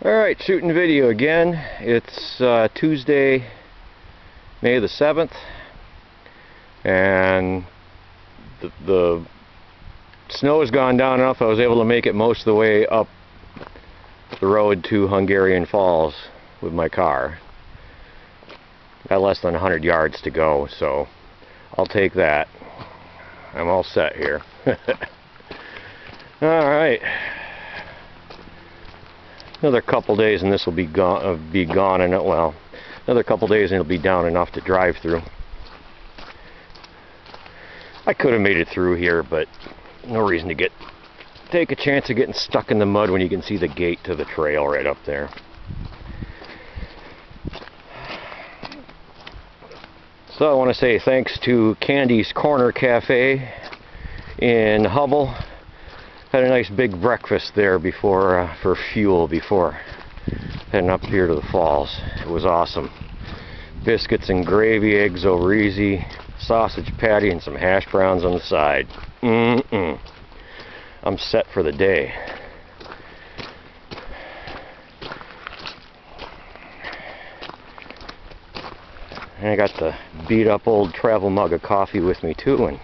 Alright, shooting video again. It's Tuesday, May the 7th, and the snow has gone down enough I was able to make it most of the way up the road to Hungarian Falls with my car. Got less than 100 yards to go, so I'll take that. I'm all set here. Alright. Another couple days and this will be gone, and well, another couple days and it'll be down enough to drive through. I could have made it through here, but no reason to take a chance of getting stuck in the mud when you can see the gate to the trail right up there. So I want to say thanks to Candy's Corner Cafe in Hubble. Had a nice big breakfast there before for fuel before heading up here to the falls. It was awesome. Biscuits and gravy, eggs over easy, sausage patty, and some hash browns on the side. I'm set for the day. And I got the beat up old travel mug of coffee with me too, and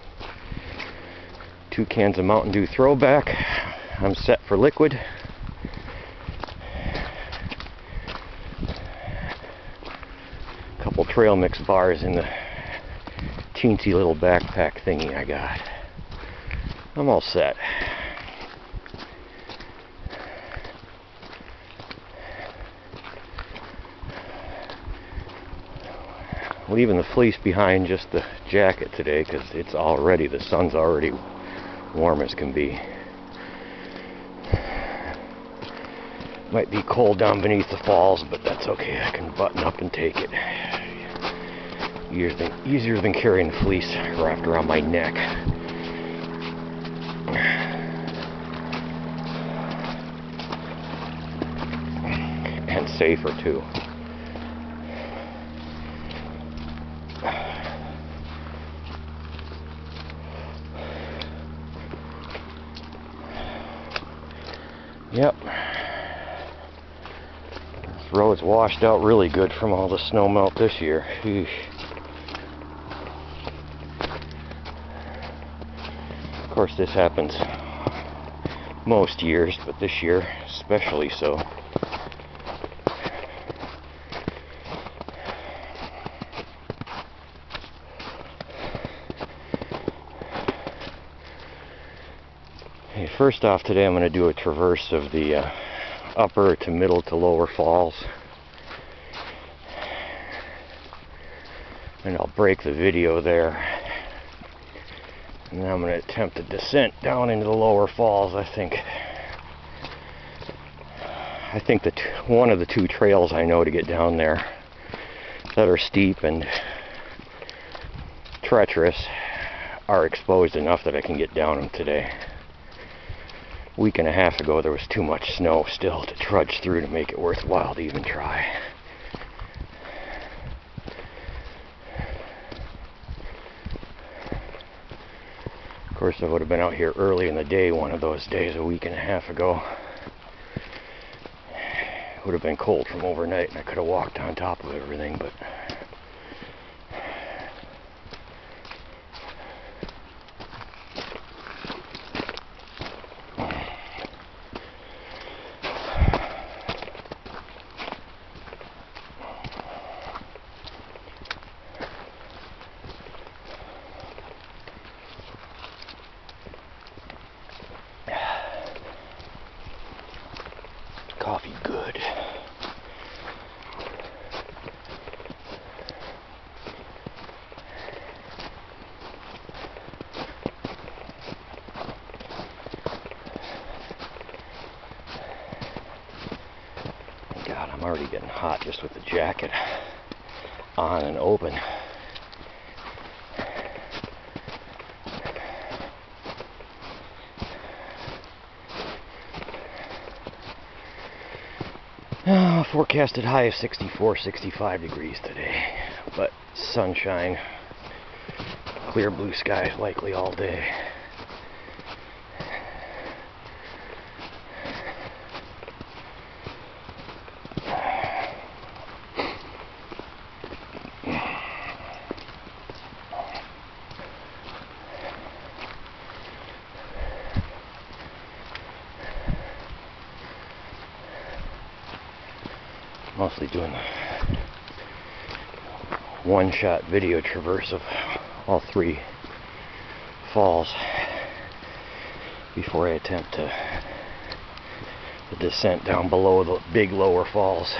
2 cans of Mountain Dew Throwback. I'm set for liquid. Couple trail mix bars in the teensy little backpack thingy I got. I'm all set. Leaving the fleece behind, just the jacket today, because the sun's already warm as can be. Might be cold down beneath the falls, but that's okay. I can button up and take it. Easier than carrying the fleece wrapped around my neck. And safer too. Yep. This road's washed out really good from all the snow melt this year. Eesh. Of course, this happens most years, but this year especially so. First off, today I'm going to do a traverse of the upper to middle to lower falls, and I'll break the video there, and then I'm going to attempt a descent down into the lower falls. I think that one of the 2 trails I know to get down there that are steep and treacherous are exposed enough that I can get down them today. A week and a half ago there was too much snow still to trudge through to make it worthwhile to even try. Of course, I would have been out here early in the day one of those days a week and a half ago. It would have been cold from overnight and I could have walked on top of everything, but coffee good. God, I'm already getting hot just with the jacket on and open. Forecasted high of 64, 65 degrees today, but sunshine, clear blue skies likely all day. Mostly doing the one-shot video traverse of all three falls before I attempt the descent down below the big lower falls,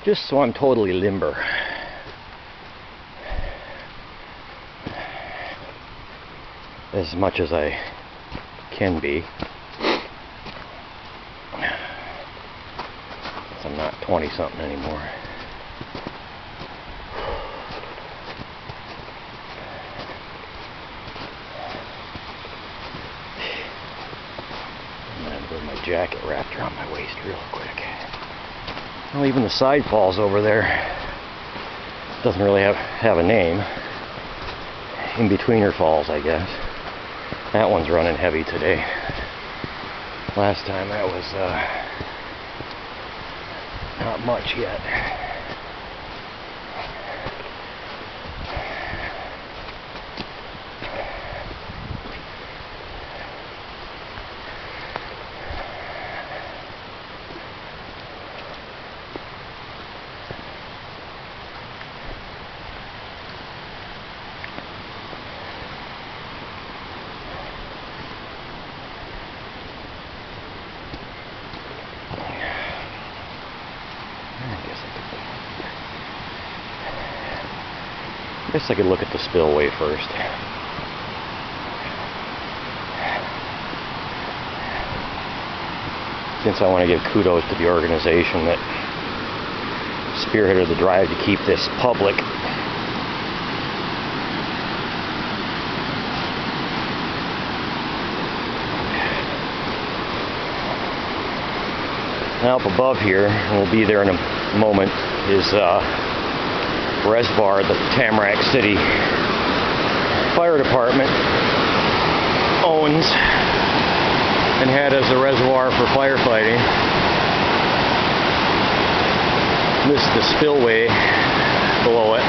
just so I'm totally limber. As much as I can be. I'm not 20-something anymore. I'm gonna have my jacket wrapped around my waist real quick. Well, even the side falls over there doesn't really have a name. In-betweener falls, I guess. That one's running heavy today. Last time that was not much yet. I guess I could look at the spillway first. Since I want to give kudos to the organization that spearheaded the drive to keep this public. Now up above here, and we'll be there in a moment, is reservoir the Tamarack City Fire Department owns and had as a reservoir for firefighting. This is the spillway below it.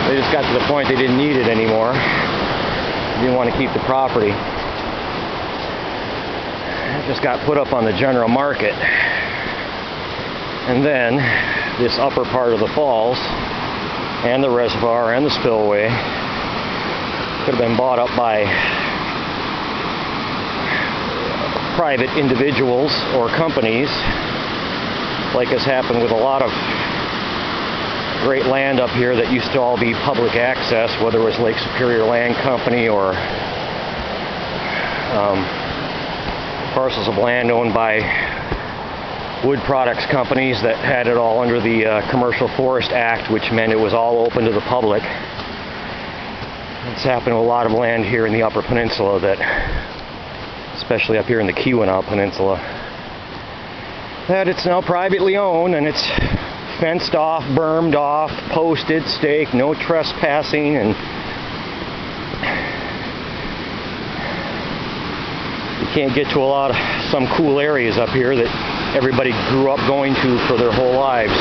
They just got to the point they didn't need it anymore. They didn't want to keep the property. It just got put up on the general market. And then this upper part of the falls and the reservoir and the spillway could have been bought up by private individuals or companies, like has happened with a lot of great land up here that used to all be public access, whether it was Lake Superior Land Company or parcels of land owned by wood products companies that had it all under the Commercial Forest Act, which meant it was all open to the public. It's happened with a lot of land here in the Upper Peninsula, that, especially up here in the Keweenaw Peninsula, that it's now privately owned and it's fenced off, bermed off, posted, staked, no trespassing, and you can't get to a lot of some cool areas up here that everybody grew up going to for their whole lives.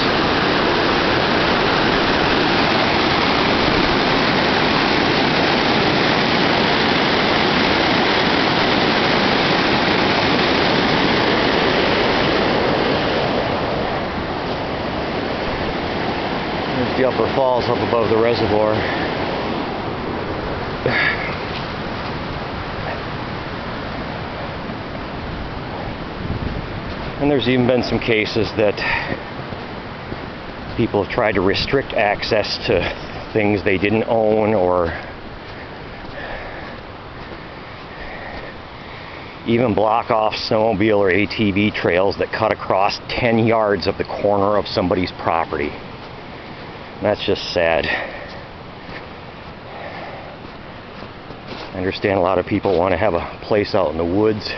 There's the upper falls up above the reservoir. And there's even been some cases that people have tried to restrict access to things they didn't own, or even block off snowmobile or ATV trails that cut across 10 yards of the corner of somebody's property. And that's just sad. I understand a lot of people want to have a place out in the woods,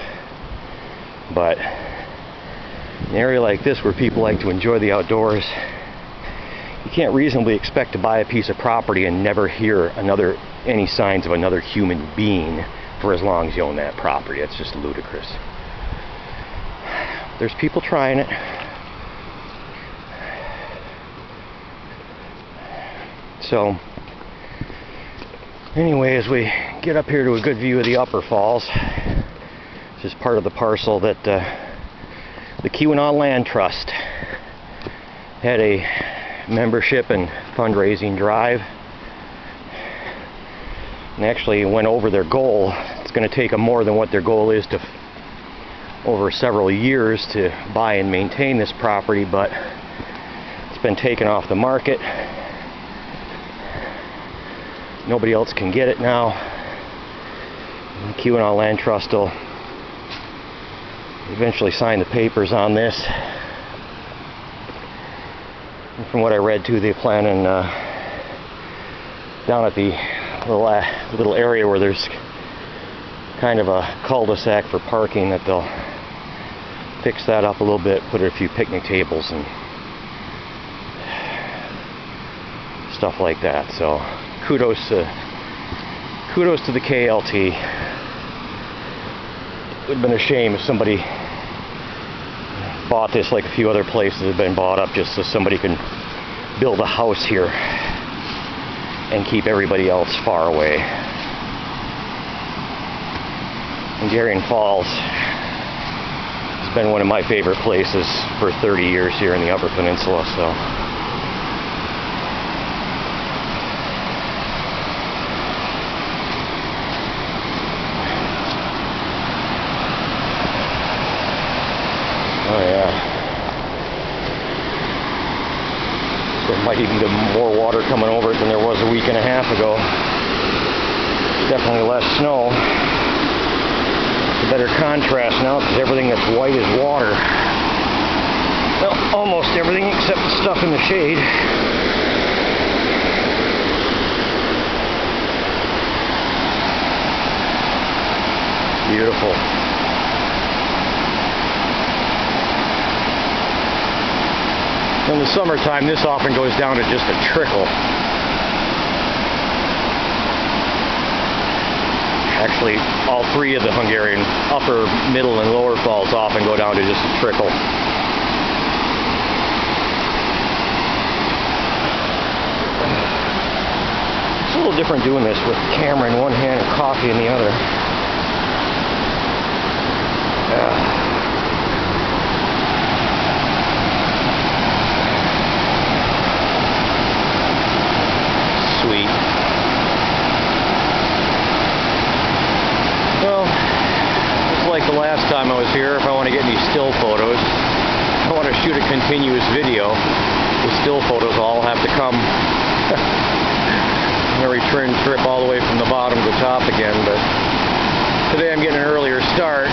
but an area like this where people like to enjoy the outdoors, you can't reasonably expect to buy a piece of property and never hear any signs of another human being for as long as you own that property. That's just ludicrous. There's people trying it. So anyway, as we get up here to a good view of the upper falls, this is part of the parcel that the Keweenaw Land Trust had a membership and fundraising drive, and actually went over their goal. It's going to take them more than what their goal is to over several years to buy and maintain this property, but it's been taken off the market. Nobody else can get it now. And the Keweenaw Land Trust will eventually sign the papers on this. And from what I read too, they plan on down at the little area where there's kind of a cul-de-sac for parking, that they'll fix that up a little bit, put a few picnic tables and stuff like that. So kudos to the KLT. It would have been a shame if somebody bought this, like a few other places have been bought up, just so somebody can build a house here and keep everybody else far away. Hungarian Falls has been one of my favorite places for 30 years here in the Upper Peninsula, so there might even be more water coming over it than there was a week and a half ago. Definitely less snow. It's a better contrast now because everything that's white is water. Well, almost everything except the stuff in the shade. Beautiful. In the summertime, this often goes down to just a trickle. Actually, all three of the Hungarian upper, middle, and lower falls often go down to just a trickle. It's a little different doing this with the camera in one hand and coffee in the other. Sweet. Well, just like the last time I was here, if I want to get any still photos, if I want to shoot a continuous video, the still photos all have to come on a return trip all the way from the bottom to the top again. But today I'm getting an earlier start.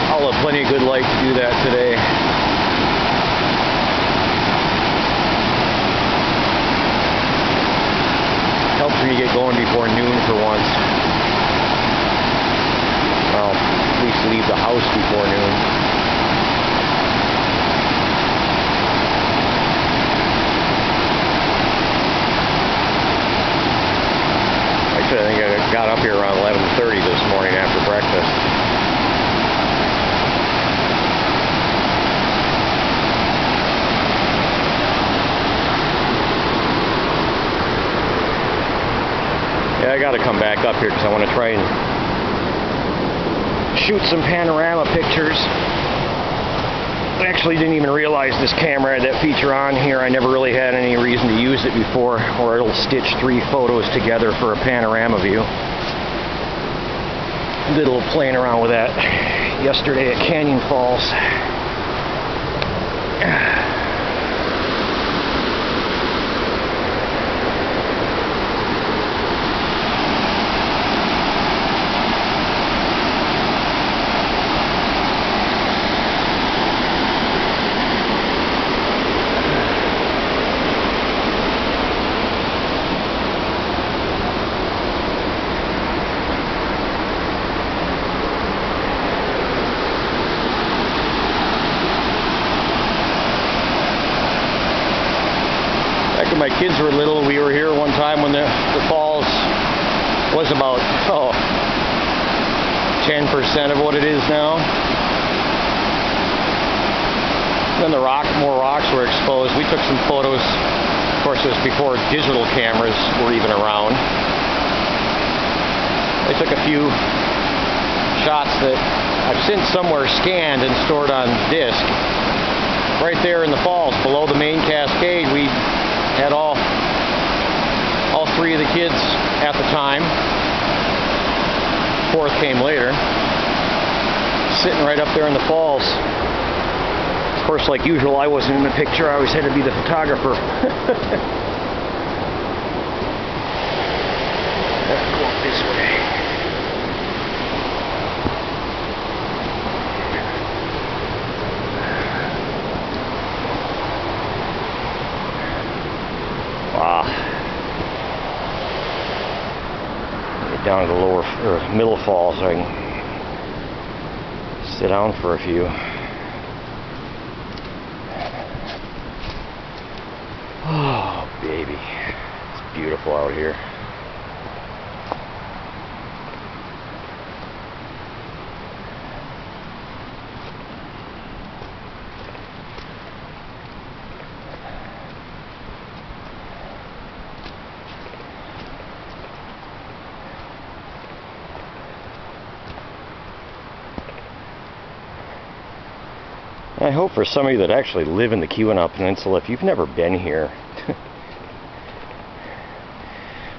I'll have plenty of good light to do that today. Helps when you get going before noon for once. Well, at least leave the house before noon. Actually, I think I got up here around 11:30 this morning after breakfast. Yeah, I got to come back up here because I want to try and shoot some panorama pictures. I actually didn't even realize this camera had that feature on here. I never really had any reason to use it before, or it'll stitch 3 photos together for a panorama view. Did a little playing around with that yesterday at Canyon Falls. My kids were little. We were here one time when the falls was about 10% of what it is now. Then more rocks were exposed. We took some photos. Of course, it was before digital cameras were even around. I took a few shots that I've since somewhere scanned and stored on disk. Right there in the falls, below the main cascade, we had all three of the kids at the time. Fourth came later. Sitting right up there in the falls. Of course, like usual, I wasn't in the picture. I always had to be the photographer. Let's go up this way. Wow. Get down to the lower or middle falls so I can sit down for a few. Oh, baby. It's beautiful out here. I hope for some of you that actually live in the Keweenaw Peninsula, if you've never been here,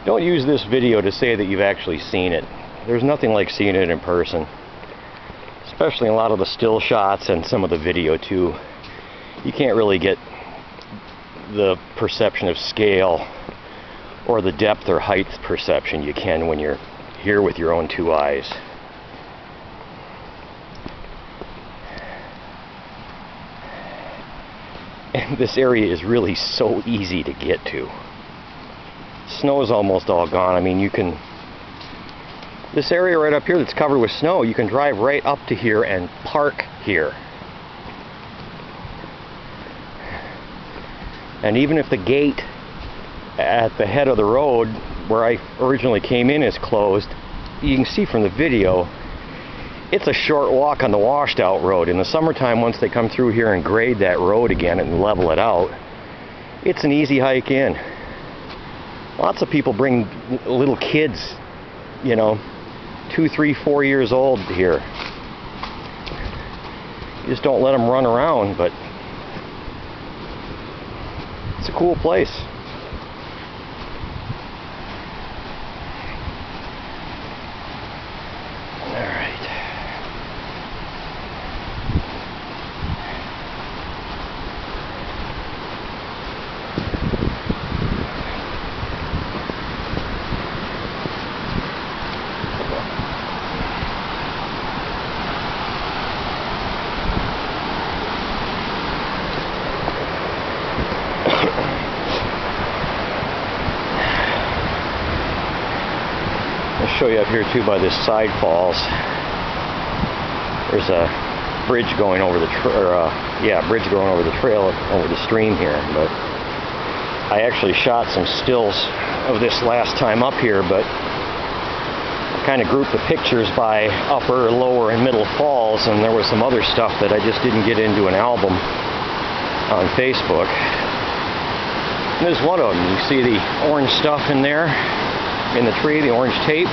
don't use this video to say that you've actually seen it. There's nothing like seeing it in person, especially in a lot of the still shots and some of the video too. You can't really get the perception of scale or the depth or height perception you can when you're here with your own two eyes. And this area is really so easy to get to. Snow is almost all gone. I mean, you can... This area right up here that's covered with snow, you can drive right up to here and park here. And even if the gate at the head of the road where I originally came in is closed, you can see from the video, it's a short walk on the washed out road. In the summertime, once they come through here and grade that road again and level it out, it's an easy hike in. Lots of people bring little kids, you know, 2, 3, 4 years old here. You just don't let them run around, but it's a cool place. Show you up here too by this side falls. There's a bridge going over the bridge going over the trail over the stream here. But I actually shot some stills of this last time up here, but I kind of grouped the pictures by upper, lower, and middle falls, and there was some other stuff that I just didn't get into an album on Facebook. And there's one of them. You see the orange stuff in there in the tree, the orange tape.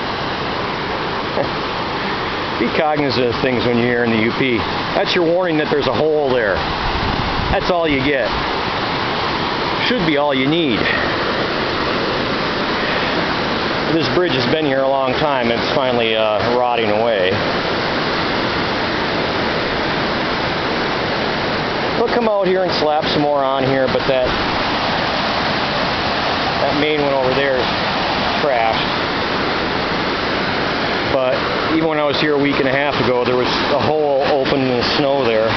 Be cognizant of things when you're here in the UP. That's your warning that there's a hole there. That's all you get. Should be all you need. This bridge has been here a long time. It's finally rotting away. We'll come out here and slap some more on here, but that main one over there is trashed. But even when I was here a week and a half ago, there was a hole open in the snow there.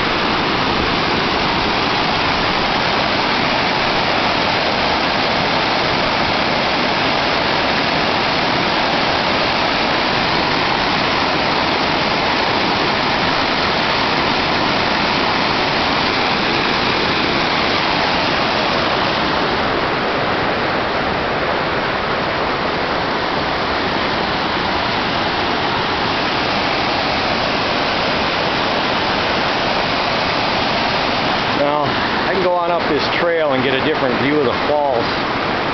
Up this trail and get a different view of the falls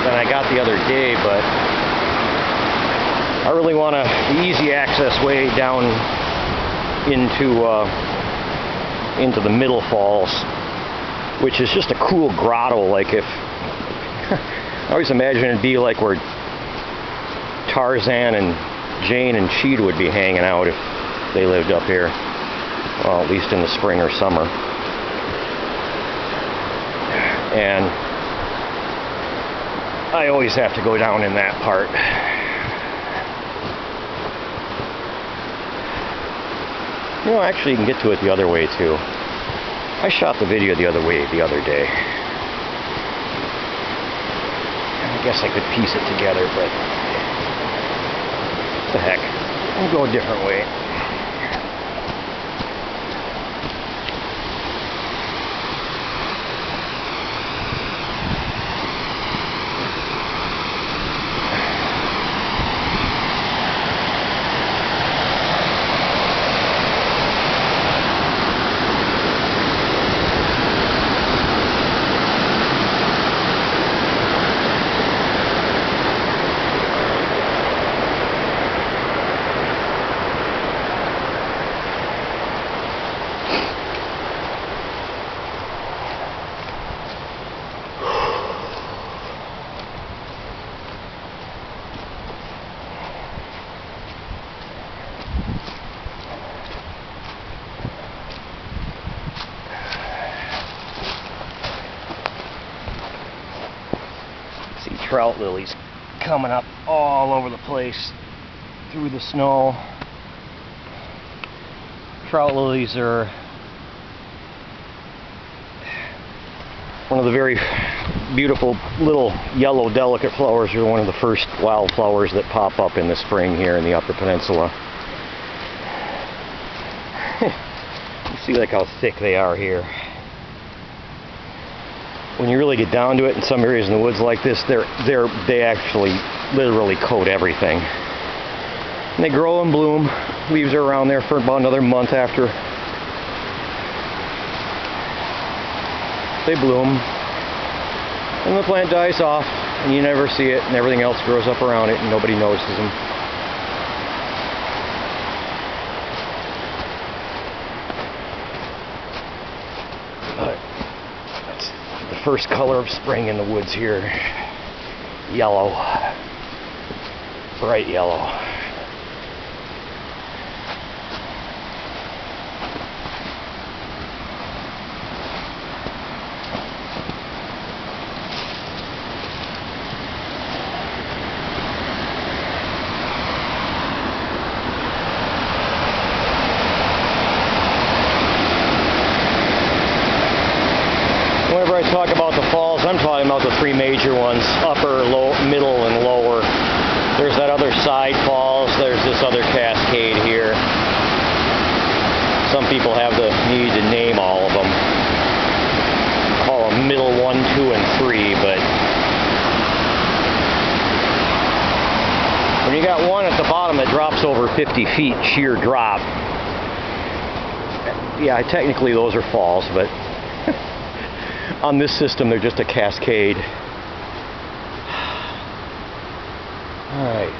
than I got the other day, but I really want the easy access way down into the middle falls, which is just a cool grotto. Like if I always imagine it'd be like where Tarzan and Jane and Cheetah would be hanging out if they lived up here. Well, at least in the spring or summer. And I always have to go down in that part. You know, actually you can get to it the other way too. I shot the video the other way the other day. I guess I could piece it together, but what the heck. I'll go a different way. Trout lilies coming up all over the place through the snow. Trout lilies are one of the very beautiful little yellow delicate flowers. They're one of the first wildflowers that pop up in the spring here in the Upper Peninsula. You see like how thick they are here. When you really get down to it, in some areas in the woods like this, they actually literally coat everything. And they grow and bloom. Leaves are around there for about another month after they bloom. And the plant dies off, and you never see it, and everything else grows up around it, and nobody notices them. First color of spring in the woods here. Yellow. Bright yellow. Whenever I talk about the falls, I'm talking about the three major ones, upper, low, middle, and lower. There's that other side falls, there's this other cascade here. Some people have the need to name all of them. Call them middle 1, 2, and 3, but when you got one at the bottom that drops over 50 feet sheer drop, yeah, technically those are falls, but on this system, they're just a cascade. All right.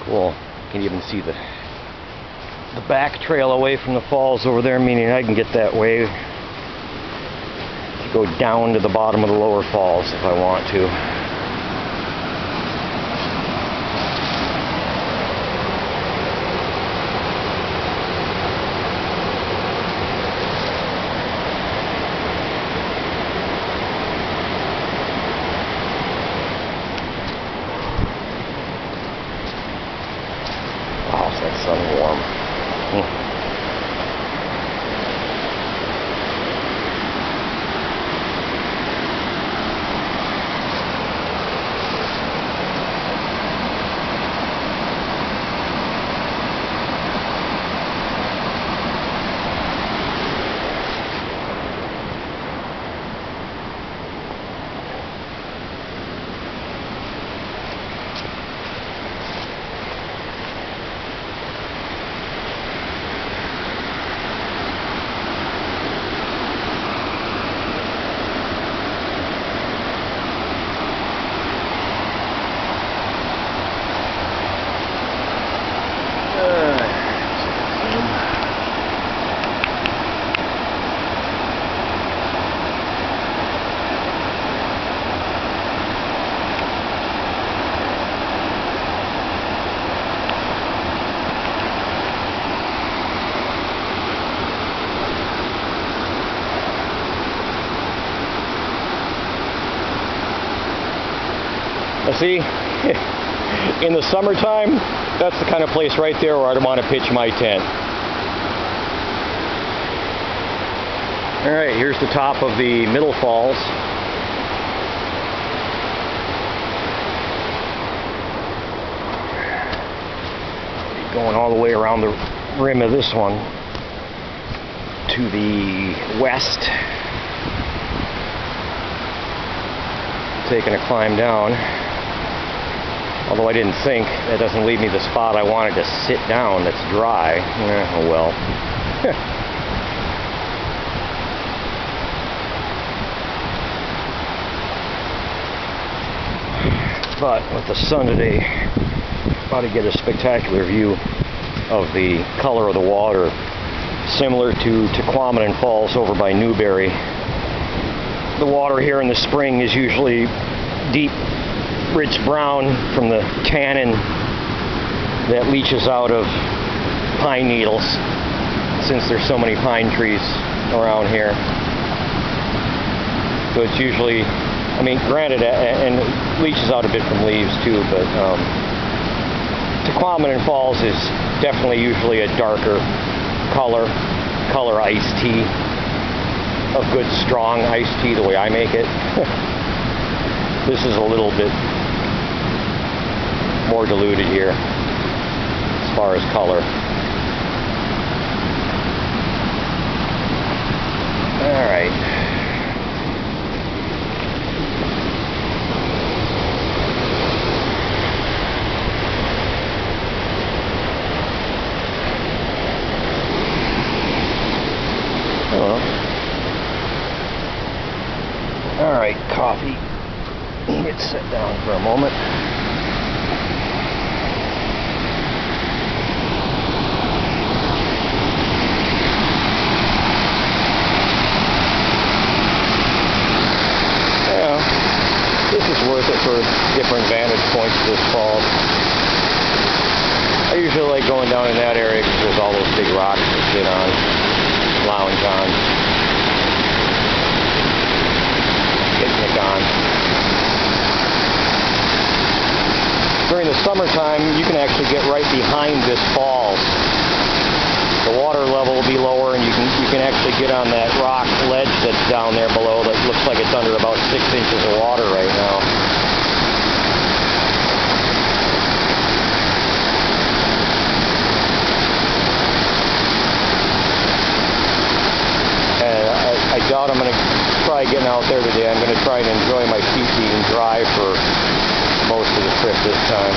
Cool. You can even see the back trail away from the falls over there, meaning I can get that way. Go down to the bottom of the lower falls if I want to. Oh, is that sun warm? Now see, in the summertime, that's the kind of place right there where I'd want to pitch my tent. Alright, here's the top of the middle falls. Going all the way around the rim of this one to the west. Taking a climb down. Although I didn't think, that doesn't leave me the spot I wanted to sit down that's dry. Oh well. But with the sun today, about to get a spectacular view of the color of the water, similar to Waterfall Falls over by Newberry. The water here in the spring is usually deep, rich brown from the tannin that leaches out of pine needles, since there's so many pine trees around here. So it's usually, I mean, granted, and leaches out a bit from leaves too, but Waterfall Falls is definitely usually a darker color iced tea, of good strong iced tea the way I make it. This is a little bit more diluted here as far as color. All right. Alright, coffee. Let's sit down for a moment. Yeah, this is worth it for different vantage points of this falls. I usually like going down in that area because there's all those big rocks to sit on, lounge on. During the summertime, you can actually get right behind this falls. The water level will be lower, and you can actually get on that rock ledge that's down there below that looks like it's under about 6 inches of water right now. I doubt I'm going to try getting out there today. I'm going to try and enjoy my feet being dry for most of the trip this time.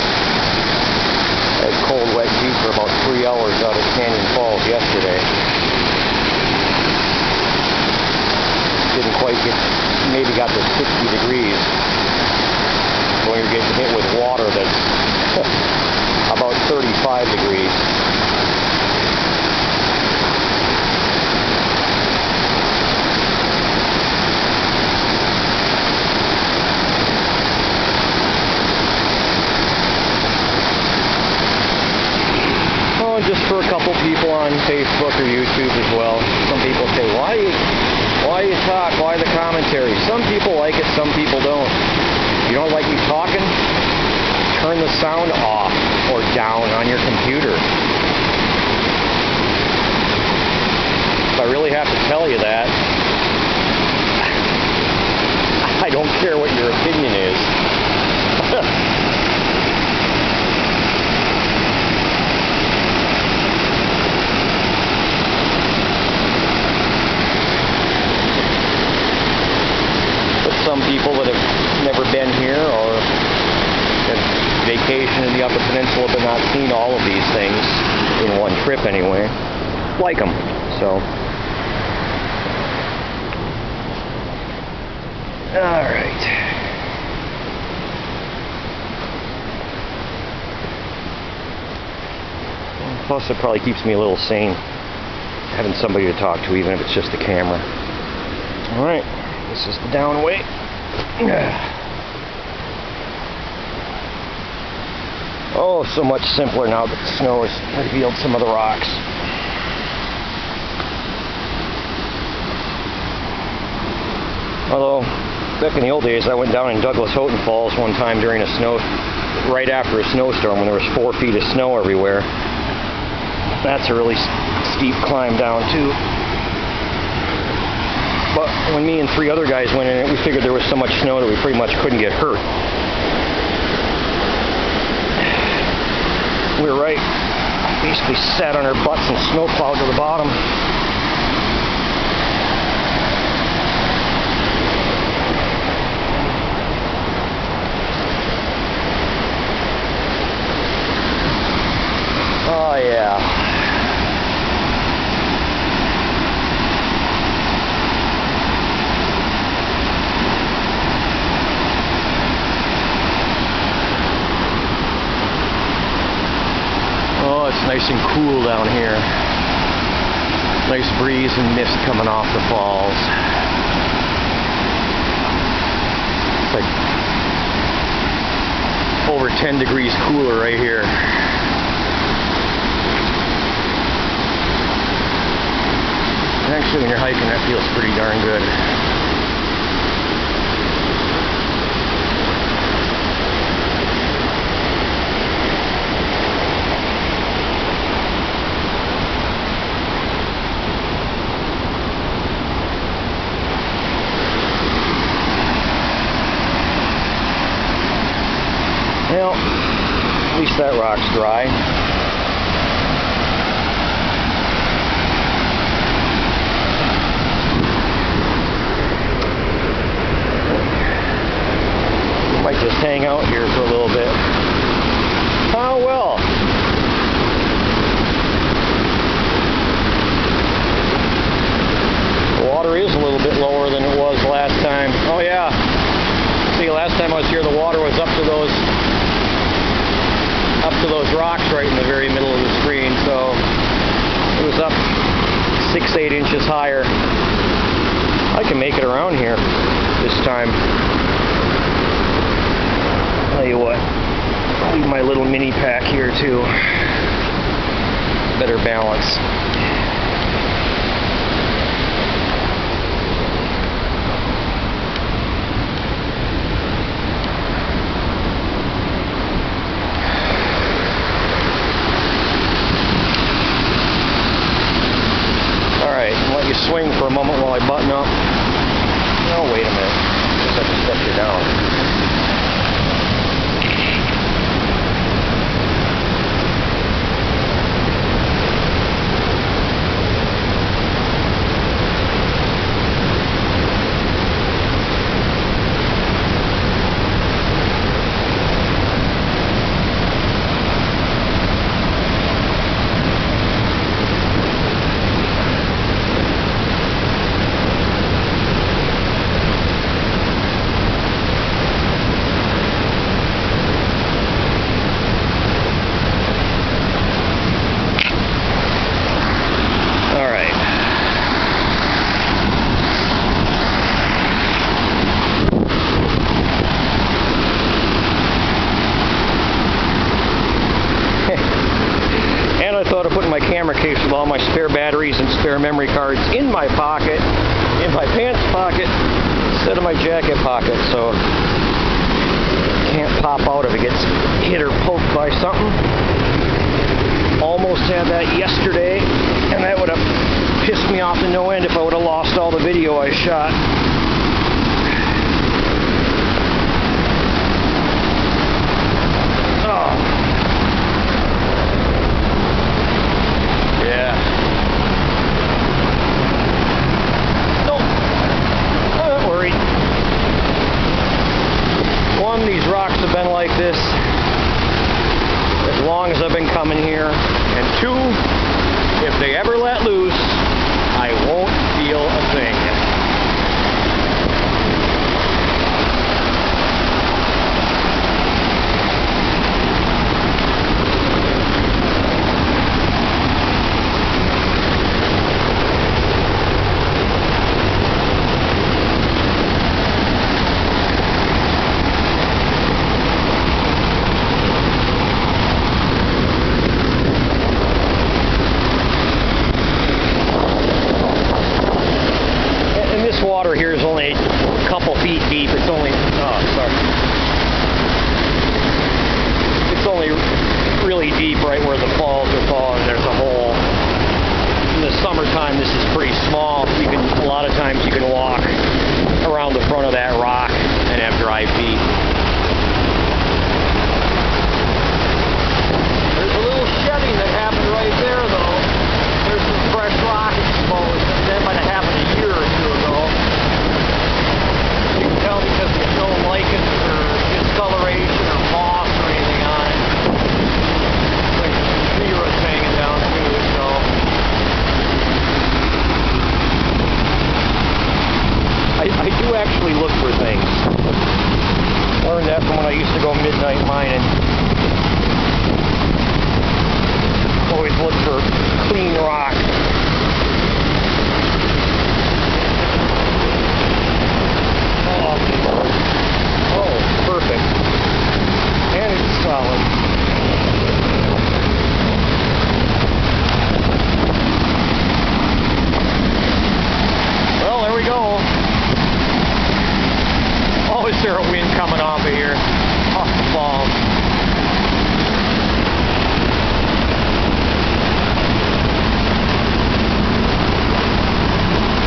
I had cold, wet feet for about 3 hours out at Canyon Falls yesterday. Didn't quite get, maybe got to 60 degrees when you're getting hit with water that's about 35 degrees. Just for a couple people on Facebook or YouTube as well. Some people say, why you talk? Why the commentary? Some people like it, some people don't. If you don't like me talking, turn the sound off or down on your computer. If I really have to tell you that, I don't care what your opinion is. Some people that have never been here or have vacationed in the Upper Peninsula but not seen all of these things in one trip anyway, like them. So, all right. Plus, it probably keeps me a little sane having somebody to talk to, even if it's just the camera. All right. This is the down way. Oh, so much simpler now that the snow has revealed some of the rocks. Although Back in the old days, I went down in Douglas Houghton Falls one time during a right after a snowstorm when there was 4 feet of snow everywhere. That's a really steep climb down too. But when me and 3 other guys went in it, we figured there was so much snow that we pretty much couldn't get hurt. We were right. Basically sat on our butts and snow plowed to the bottom. Oh yeah. Oh, it's nice and cool down here. Nice breeze and mist coming off the falls. It's like over 10 degrees cooler right here. Actually, when you're hiking, that feels pretty darn good. Well, at least that rock's dry. Might just hang out here for a little bit. Oh well. The water is a little bit lower than it was last time. Oh yeah. See, last time I was here, the water was up to those rocks right in the very middle of the screen. So it was up 6-8 inches higher. I can make it around here this time. Tell you what, I'll leave my little mini pack here too. Better balance. Alright, I'll let you swing for a moment while I button up. Oh, wait a minute. I just have to step you down. I thought of putting my camera case with all my spare batteries and spare memory cards in my pocket, in my pants pocket, instead of my jacket pocket, so it can't pop out if it gets hit or poked by something. Almost had that yesterday, and that would have pissed me off to no end if I would have lost all the video I shot. These rocks have been like this as long as I've been coming here, and 2, if they ever let loose, I won't feel a thing. feet deep. It's only, oh, sorry. It's only really deep right where the falls are falling. There's a hole. In the summertime, this is pretty small. You can, a lot of times you can walk around the front of that rock and have dry feet. There's a little shedding that happened right there, though. There's some fresh rock exposed. That might have happened a year or two ago. You can tell because there's no lichens or discoloration or moss or anything on it. Like tree roots hanging down too, so. I do actually look for things. Learned that from when I used to go midnight mining. Always look for clean rock. Oh, perfect. And it's solid. Well, there we go. Oh, is there a wind coming off of here? Off the falls.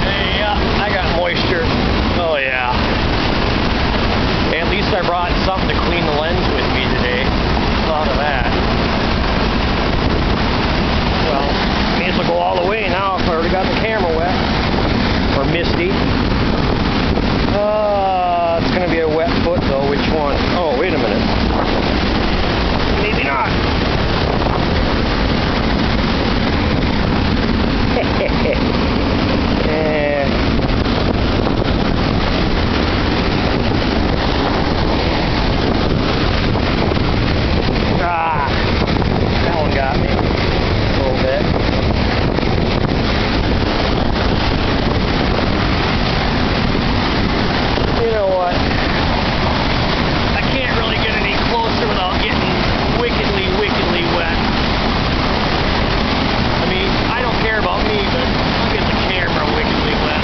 Hey, yeah, I got moisture. Oh, yeah. At least I brought something to clean the lens with me today. Thought of that. Well, may as well go all the way now if I already got the camera wet. Or misty. It's going to be a wet foot though. Which one? Oh, wait a minute. Maybe not. That one got me a little bit. You know what? I can't really get any closer without getting wickedly wet. I mean, I don't care about me, but I'll get the camera wickedly wet.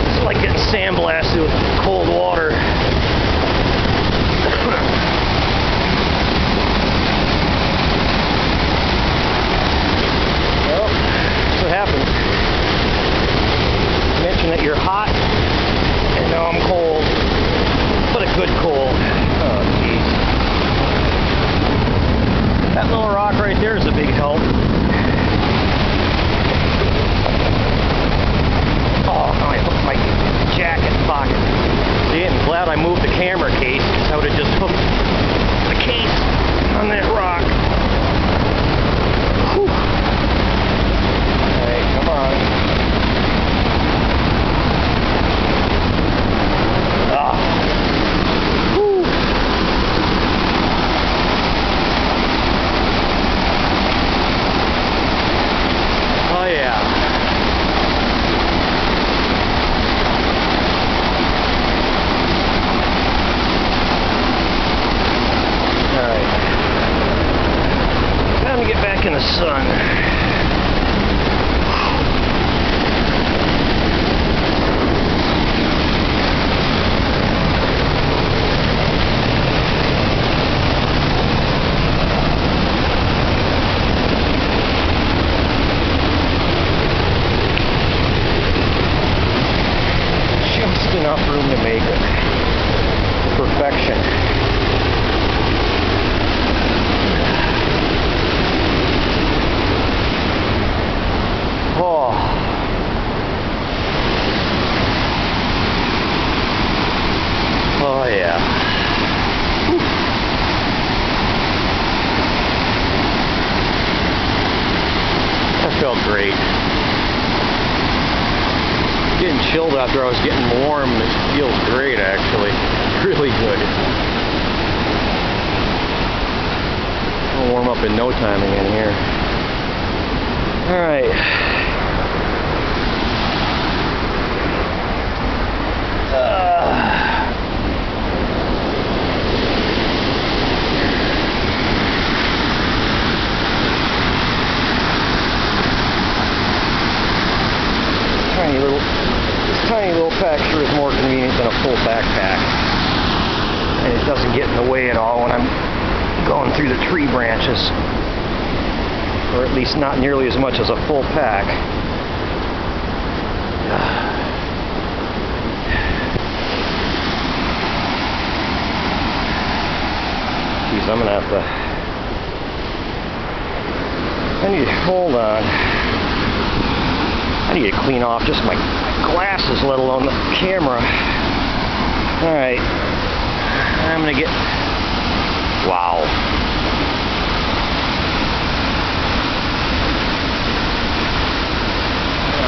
It's like getting sandblasted with cold water. Happens. Mention that you're hot, and now I'm cold, but a good cold. Oh, jeez. That little rock right there is a big help. Oh, I hooked my jacket pocket. See, I'm glad I moved the camera case, because I would have just hooked the case on that rock. Whew. Come on. Whew. Oh yeah. Alright. Time to get back in the sun. Enough room to make it perfection. Oh. Oh yeah. Whew. That felt great. Getting chilled after I was getting warm. It feels great, actually. Really good. I'll warm up in no time again here. Alright. doesn't get in the way at all when I'm going through the tree branches, or at least not nearly as much as a full pack. Geez, I'm gonna have to. Hold on. I need to clean off just my glasses, let alone the camera. Alright. I'm gonna get. Wow.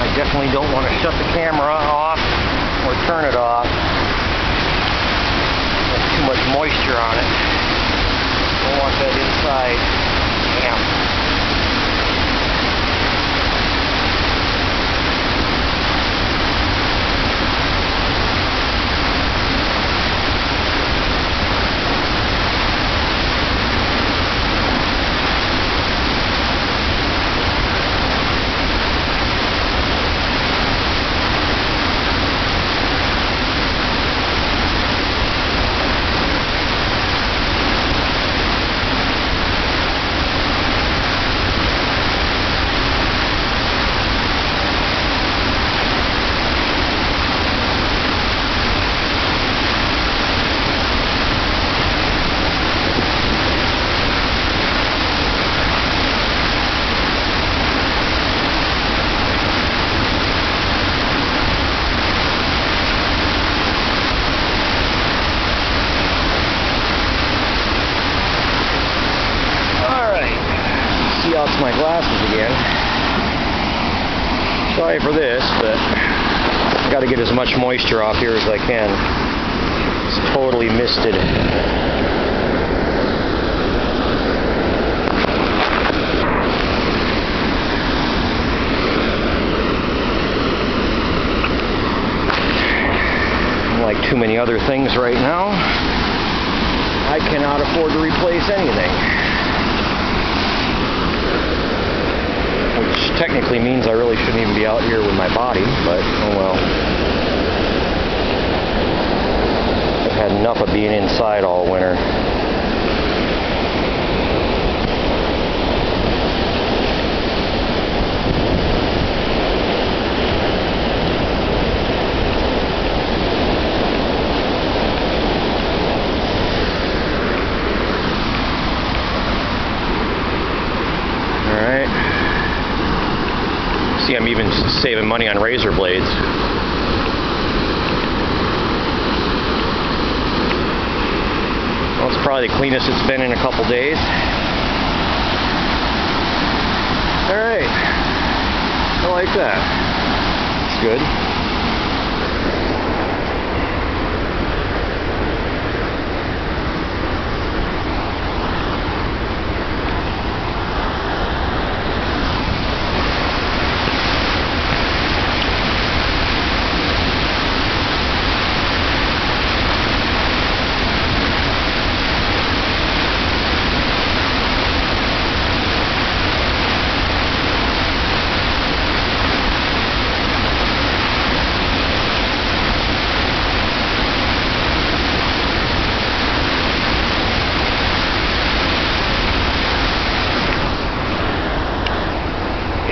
I definitely don't want to shut the camera off or turn it off. There's too much moisture on it. Don't want that inside. Damn. My glasses again. Sorry for this, but I got to get as much moisture off here as I can. It's totally misted. Like too many other things right now, I cannot afford to replace anything. Which technically means I really shouldn't even be out here with my body, but oh well. I've had enough of being inside all winter. I'm even saving money on razor blades. Well, it's probably the cleanest it's been in a couple days. Alright. I like that. It's good.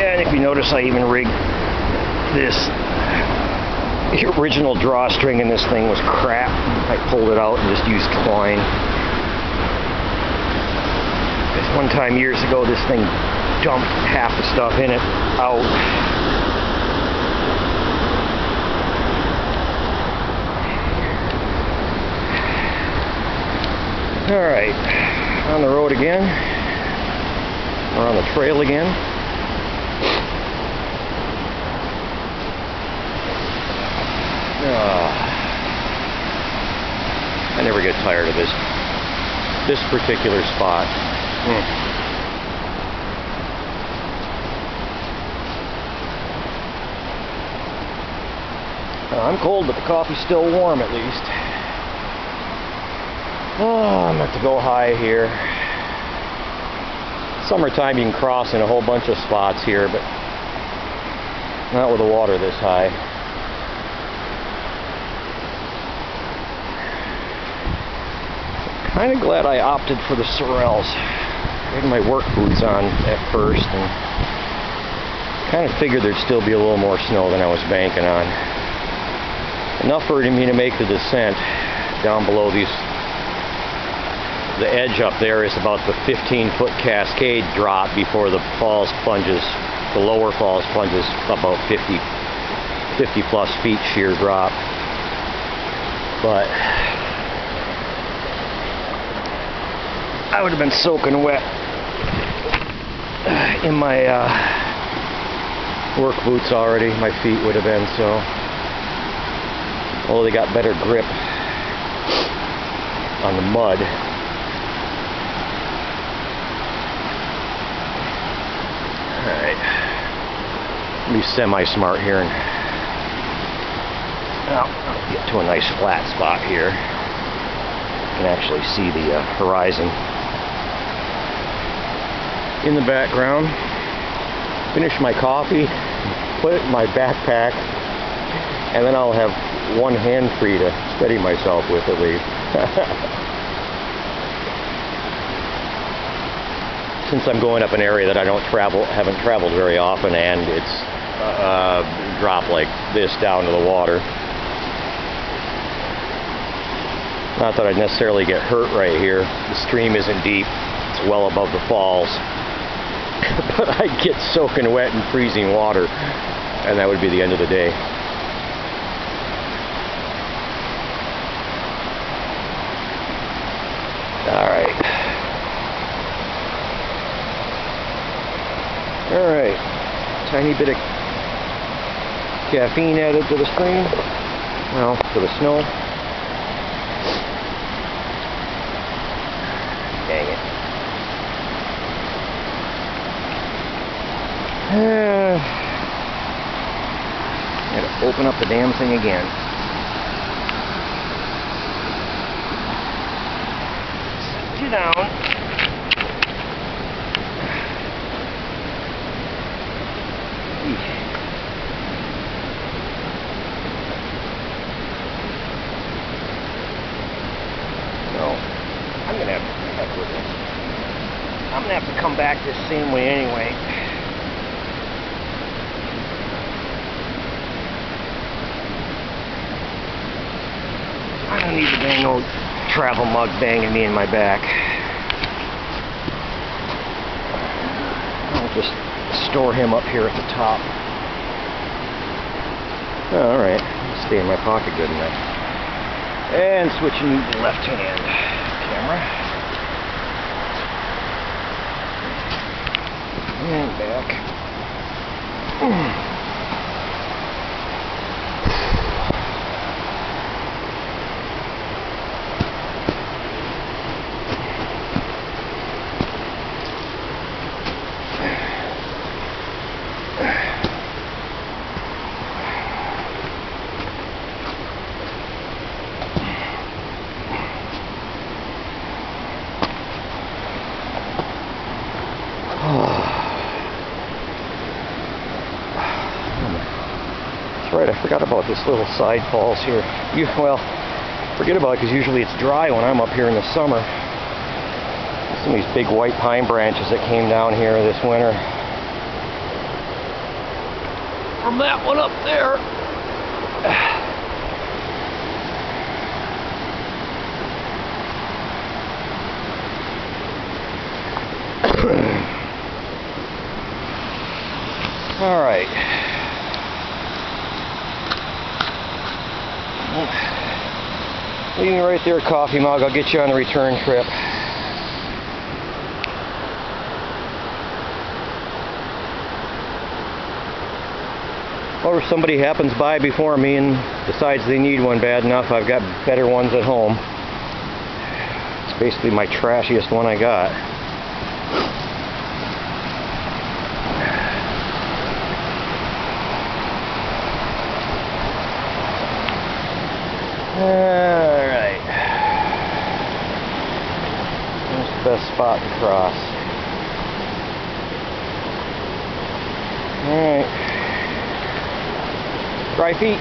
And if you notice, I even rigged this. The original drawstring in this thing was crap. I pulled it out and just used twine. Because one time years ago, this thing dumped half the stuff in it out. Alright, on the road again. We're on the trail again. I never get tired of this particular spot. I'm cold, but the coffee's still warm at least. Oh, I'm going to go high here. Summertime, you can cross in a whole bunch of spots here, but not with the water this high. kind of glad I opted for the Sorels. I had my work boots on at first and kind of figured there'd still be a little more snow than I was banking on. Enough for me to make the descent down below these. The edge up there is about the 15-foot cascade drop before the falls plunges. The lower falls plunges about 50 plus feet sheer drop. But I would have been soaking wet in my work boots already. My feet would have been, so. Although they got better grip on the mud. Alright. Be semi-smart here and I'll get to a nice flat spot here. You can actually see the horizon in the background. Finish my coffee, put it in my backpack, and then I'll have one hand free to steady myself with at least. Since I'm going up an area that I haven't traveled very often, and it's drop like this down to the water. Not that I'd necessarily get hurt right here. The stream isn't deep. It's well above the falls. But I'd get soaking wet in freezing water, and that would be the end of the day. Alright. Tiny bit of caffeine added to the stream. Well, to the snow. Dang it. Gotta open up the damn thing again. Sit you down. I'm gonna have to come back this same way anyway. I don't need the dang old travel mug banging me in my back. I'll just store him up here at the top. Alright, stay in my pocket good enough. And switching to the left hand camera. And back. Right, I forgot about this little side falls here. Well, forget about it because usually it's dry when I'm up here in the summer. Some of these big white pine branches that came down here this winter. From that one up there. All right. Leave me right there, coffee mug. I'll get you on the return trip. Or if somebody happens by before me and decides they need one bad enough, I've got better ones at home. It's basically my trashiest one I got. Alright. That's the best spot to cross. Alright. Dry feet.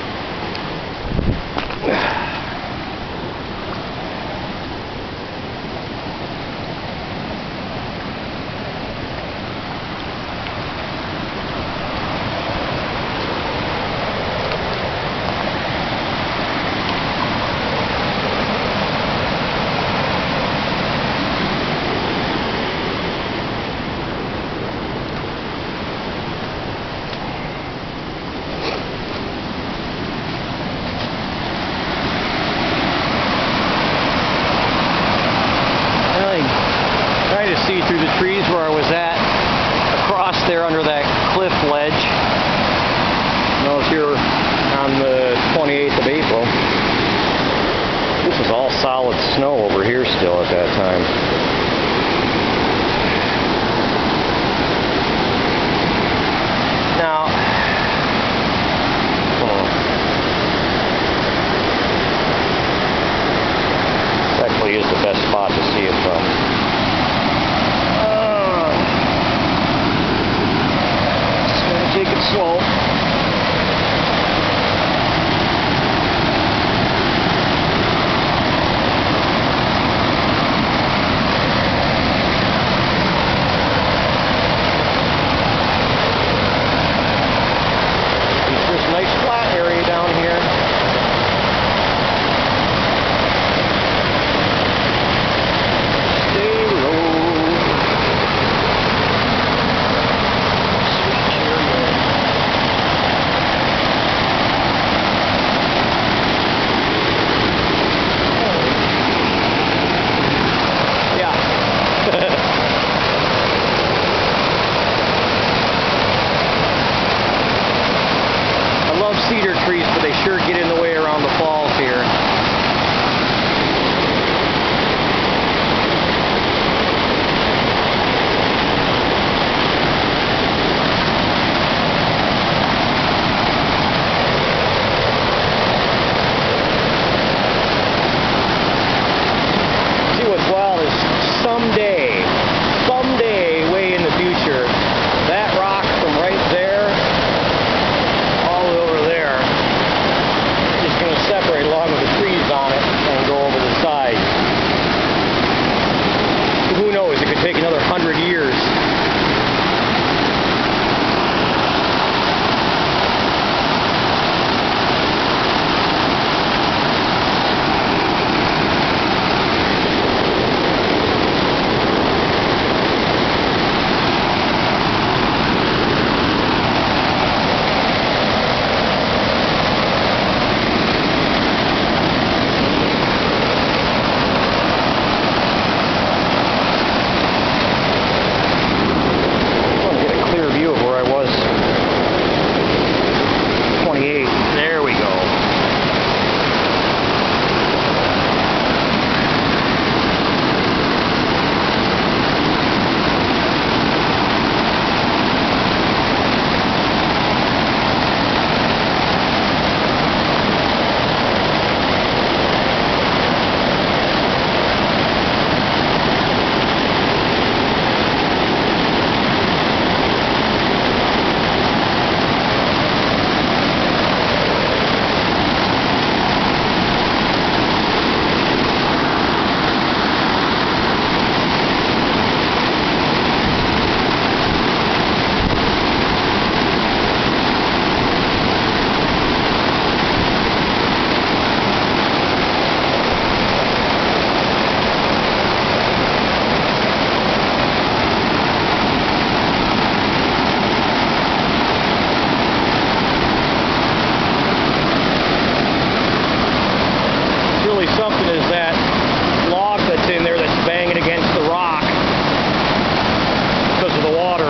see through the trees where I was at, across there under that cliff ledge. And I was here on the 28th of April. This is all solid snow over here still at that time. Now, this actually is the best spot to see it from. Just gonna take it slow. Cedar trees, but they sure get in the way around the falls here. See what's wild is someday, way in the future, that rock from right there separate along with the trees on it and go over the side. Who knows? It could take another 100 years. There we go. Something is that log that's in there that's banging against the rock because of the water.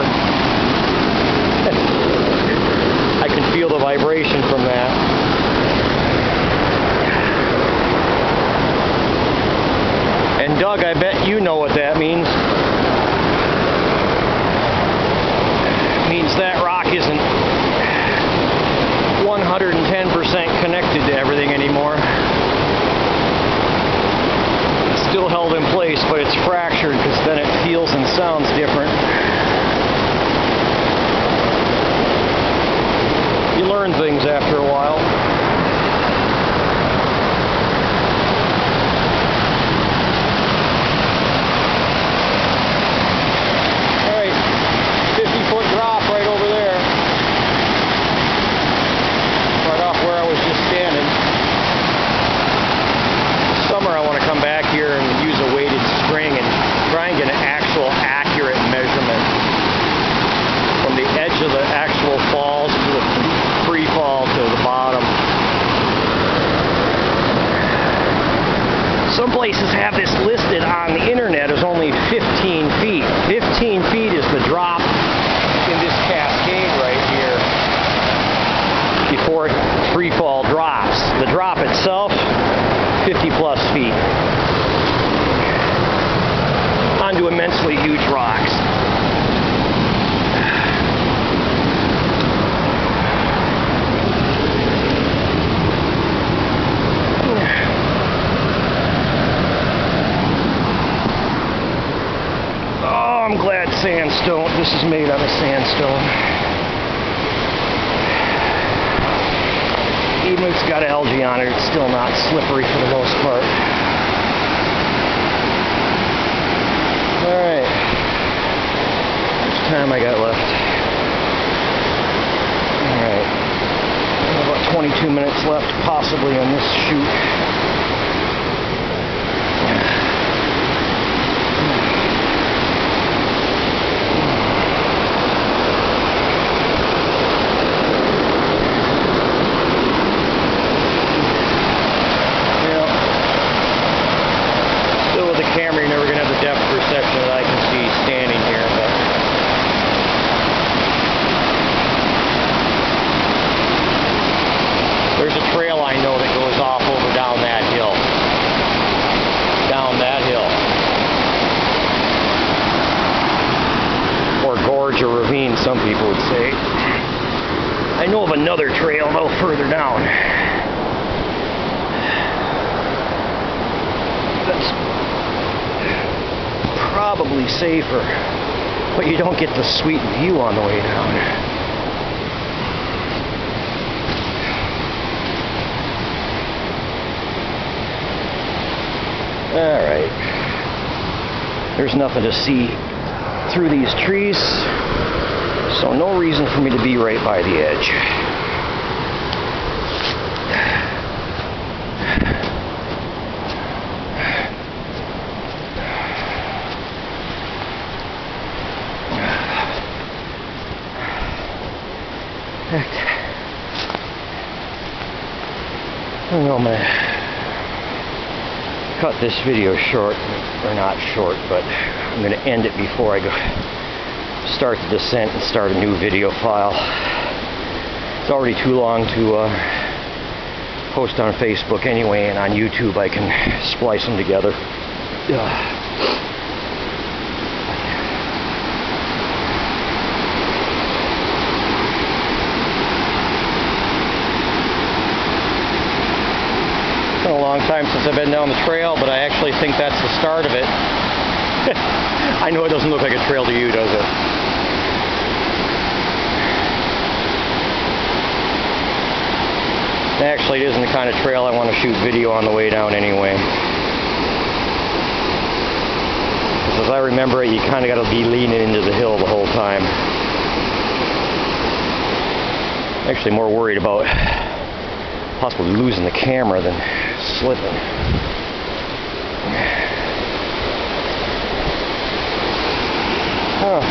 I can feel the vibration from that. And Doug, I bet you know what that means. It means that rock isn't 110% connected to everything anymore. Still held in place, but it's fractured because then it feels and sounds different. You learn things after a while. All right, 50-foot drop right over there. Right off where I was just standing. Summer I want to come back here and use a weighted string and try and get an actual accurate measurement from the edge of the actual falls to the free fall to the bottom. Some places have this listed on the internet as only 15 feet. two immensely huge rocks. Oh, I'm glad sandstone. This is made out of sandstone. Even if it's got algae on it, it's still not slippery for the most part. Alright. How much time I got left? Alright. About 22 minutes left, possibly, on this shoot. Camera, you're never going to have the depth perception that I can see standing here, but there's a trail I know that goes off over down that hill. Down that hill. Or gorge or ravine, some people would say. I know of another trail a little further down. That's probably safer, but you don't get the sweet view on the way down. Alright. There's nothing to see through these trees, so no reason for me to be right by the edge. I don't know, I'm going to cut this video short, or not short, but I'm going to end it before I go start the descent and start a new video file. It's already too long to post on Facebook anyway, and on YouTube I can splice them together. It's been a long time since I've been down the trail, but I actually think that's the start of it. I know it doesn't look like a trail to you, does it? Actually, it isn't the kind of trail I want to shoot video on the way down anyway. Because as I remember it, you kind of got to be leaning into the hill the whole time. Actually more worried about possibly losing the camera than slipping. Huh.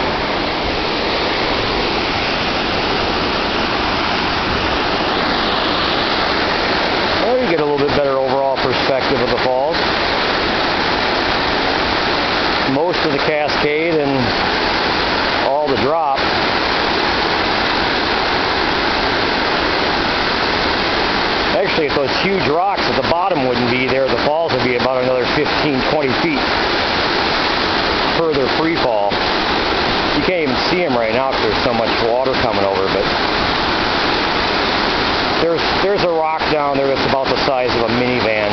Well, you get a little bit better overall perspective of the falls. Most of the cascade and all the drop. Actually, if those huge rocks at the bottom wouldn't be there, the falls would be about another 15-20 feet further free fall. You can't even see them right now because there's so much water coming over, but there's a rock down there that's about the size of a minivan.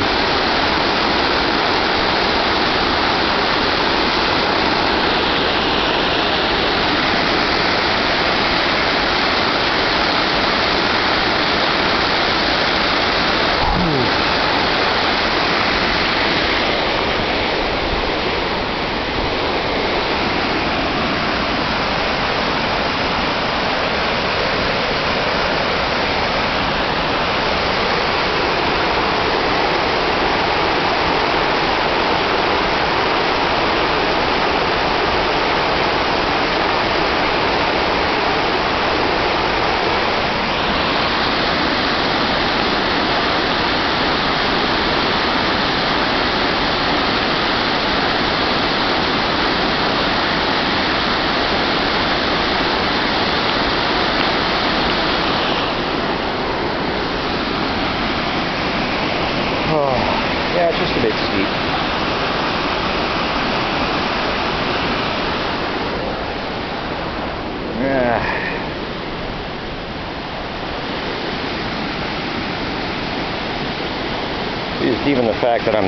even the fact that I'm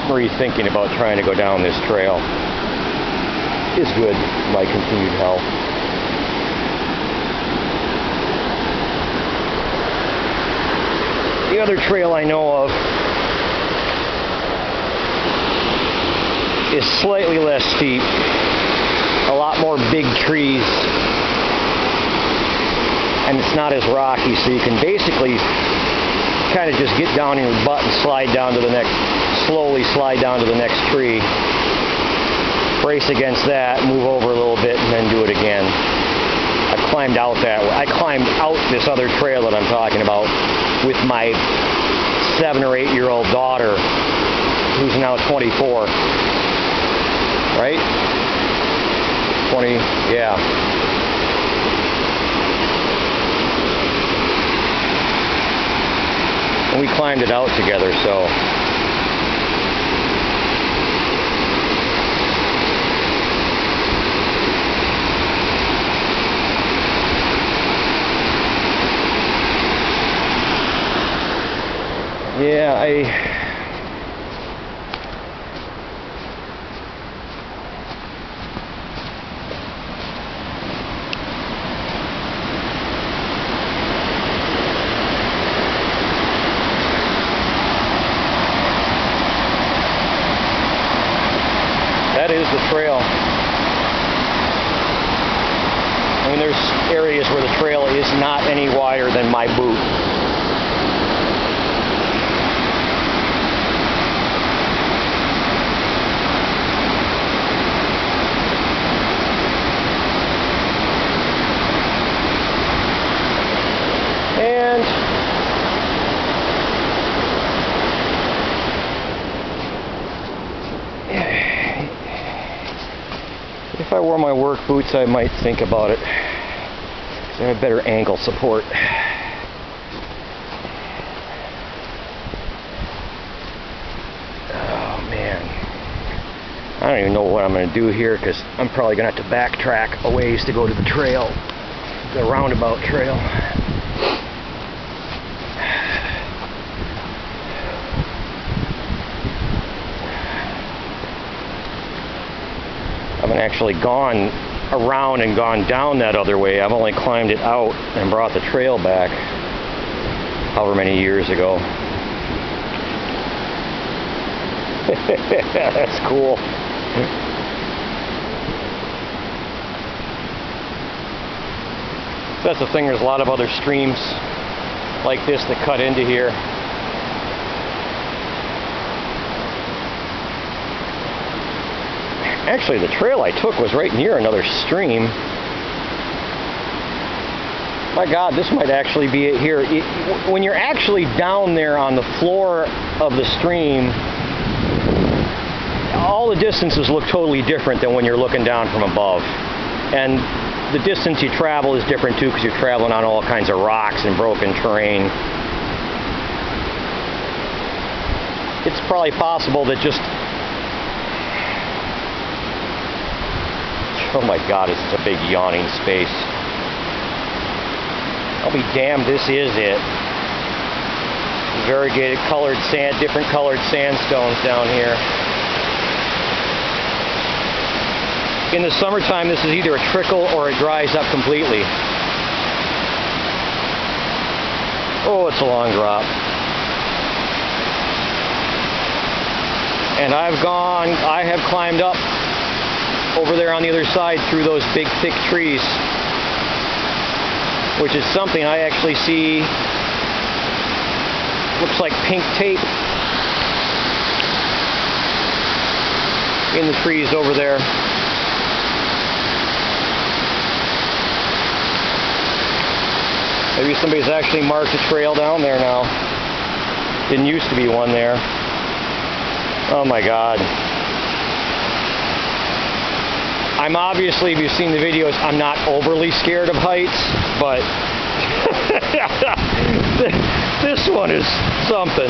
rethinking about trying to go down this trail is good for my continued health. The other trail I know of is slightly less steep, a lot more big trees, and it's not as rocky, so you can basically kind of just get down on your butt and slide down to the next, slowly slide down to the next tree, brace against that, move over a little bit, and then do it again. I climbed out that way. I climbed out this other trail that I'm talking about with my 7 or 8 year old daughter, who's now 24. Right? 20, yeah. And we climbed it out together, so. Yeah, that is the trail. I mean, there's areas where the trail is not any wider than my boot. And if I wore my work boots, I might think about it, because I have better ankle support. Oh man, I don't even know what I'm going to do here, because I'm probably going to have to backtrack a ways to go to the trail, the roundabout trail. I haven't actually gone around and gone down that other way. I've only climbed it out and brought the trail back however many years ago. That's cool. That's the thing, there's a lot of other streams like this that cut into here. Actually, the trail I took was right near another stream. My God, this might actually be it here. When you're actually down there on the floor of the stream, all the distances look totally different than when you're looking down from above. And the distance you travel is different too, because you're traveling on all kinds of rocks and broken terrain. It's probably possible that just... Oh my God, it's such a big yawning space. I'll be damned, this is it. Variegated colored sand, different colored sandstones down here. In the summertime, this is either a trickle or it dries up completely. Oh, it's a long drop. And I have climbed up over there on the other side through those big thick trees, which is something I actually see. Looks like pink tape in the trees over there. Maybe somebody's actually marked a trail down there now. Didn't used to be one there. Oh my God. I'm obviously, if you've seen the videos, I'm not overly scared of heights, but this one is something.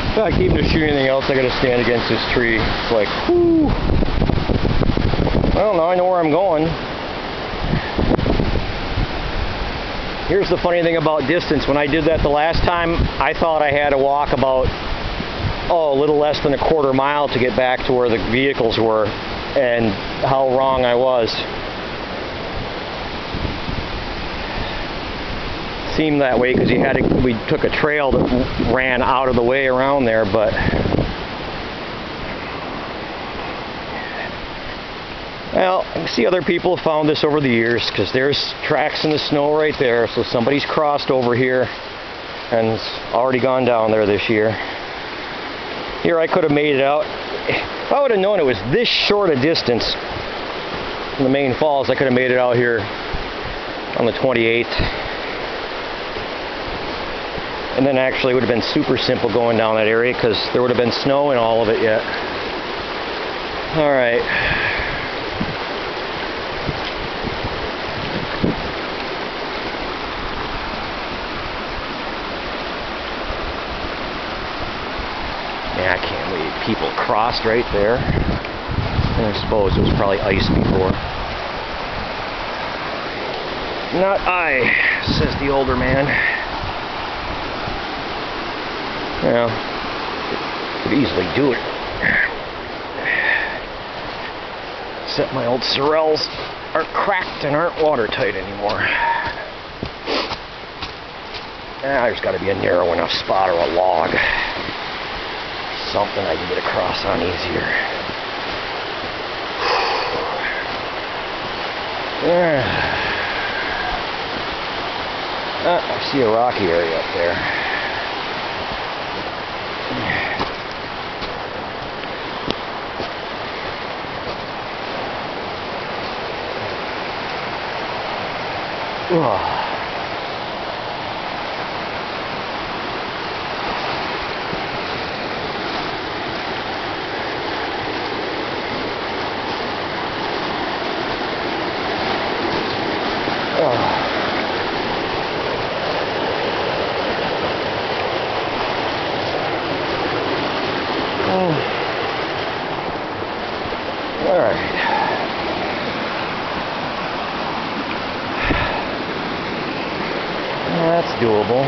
In fact, even to shoot anything else, I gotta stand against this tree. It's like, whoo. Well, now I know where I'm going. Here's the funny thing about distance. When I did that the last time, I thought I had to walk about, a little less than a quarter mile to get back to where the vehicles were, and how wrong I was. Seemed that way because we took a trail that ran out of the way around there, but well, I see other people have found this over the years because there's tracks in the snow right there, so somebody's crossed over here and already gone down there this year. Here I could have made it out. If I would have known it was this short a distance from the main falls, I could have made it out here on the 28th. And then actually it would have been super simple going down that area because there would have been snow in all of it yet. All right. Yeah, I can't believe people crossed right there. And I suppose it was probably ice before. Not I, says the older man. Well, could easily do it. Except my old sorrels are cracked and aren't watertight anymore. There's got to be a narrow enough spot or a log. Something I can get across on easier. I see a rocky area up there. That's doable.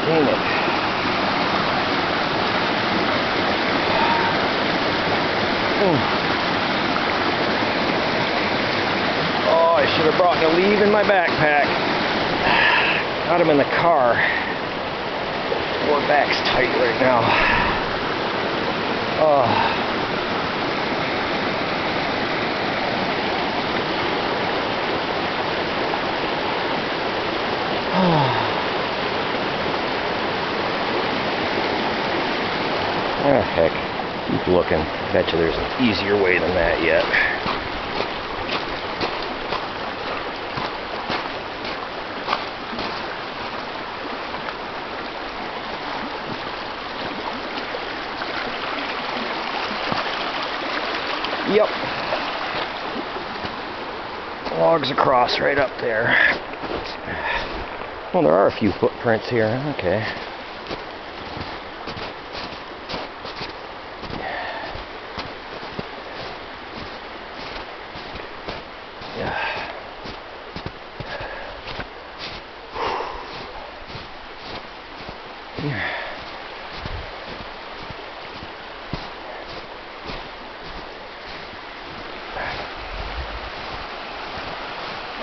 Dang it. Oh, I should have brought a leave in my backpack. Got him in the car. Poor back's tight right now. Heck. Keep looking. Bet you there's an easier way than that yet. Yep. Logs across right up there. Well, there are a few footprints here. Okay.